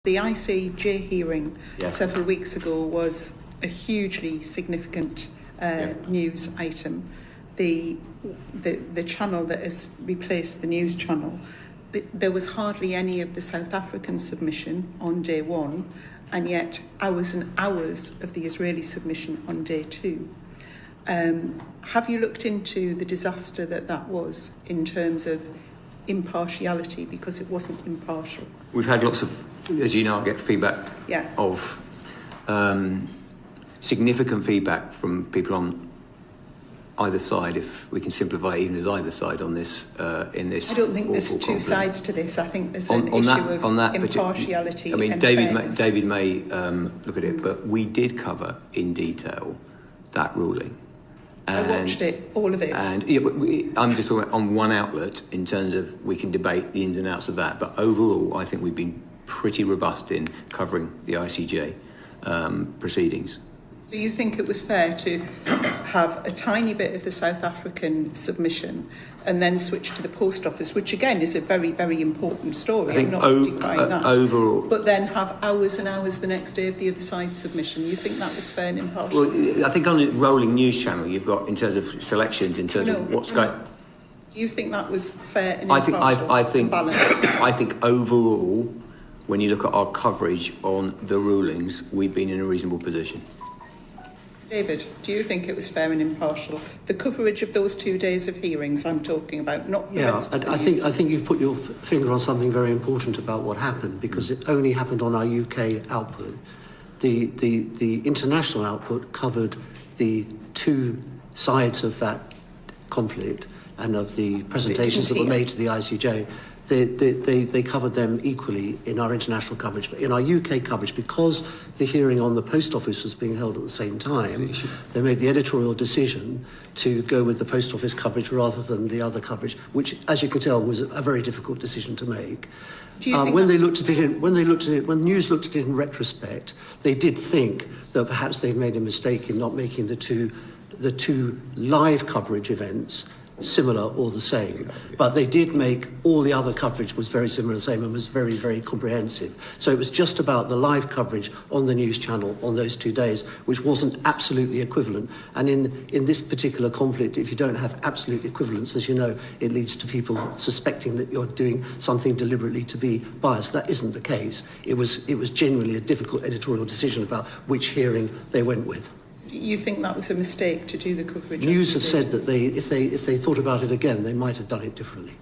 The ICJ hearing several weeks ago was a hugely significant news item. The channel that has replaced the news channel, there was hardly any of the South African submission on day one, and yet hours and hours of the Israeli submission on day two. Have you looked into the disaster that was in terms of impartiality, because it wasn't impartial? We've had lots of, as you know, I get feedback of significant feedback from people on either side, if we can simplify even as either side on this, in this. I don't think there's two conflict. Sides to this. I think there's an issue of impartiality. I mean, and David may look at it, but we did cover in detail that ruling. I watched it, all of it. And I'm just talking on one outlet in terms of we can debate the ins and outs of that. But overall, I think we've been pretty robust in covering the ICJ proceedings. Do you think it was fair to have a tiny bit of the South African submission and then switch to the post office, which again is a very, very important story? I think I'm not decrying that. Overall, but then have hours and hours the next day of the other side's submission. You think that was fair and impartial? Well, I think on the rolling news channel, you've got, in terms of selections, in terms of what's going. Do you think that was fair and impartial? I think balanced? I think overall, when you look at our coverage on the rulings, we've been in a reasonable position. David, do you think it was fair and impartial? The coverage of those 2 days of hearings I'm talking about, not the rest of the news. I think you've put your finger on something very important about what happened, because it only happened on our UK output. The international output covered the two sides of that conflict and of the presentations that were made to the ICJ. They covered them equally in our international coverage. But in our UK coverage, because the hearing on the post office was being held at the same time, they made the editorial decision to go with the post office coverage rather than the other coverage, which, as you can tell, was a very difficult decision to make. When news looked at it in retrospect, they did think that perhaps they'd made a mistake in not making the two live coverage events similar or the same, but they did make all the other coverage was very similar and the same and was very, very comprehensive. So it was just about the live coverage on the news channel on those 2 days, which wasn't absolutely equivalent. And in this particular conflict, if you don't have absolute equivalence, as you know, it leads to people suspecting that you're doing something deliberately to be biased. That isn't the case. It was genuinely a difficult editorial decision about which hearing they went with. You think that was a mistake to do the coverage? News have said that if they thought about it again, they might have done it differently.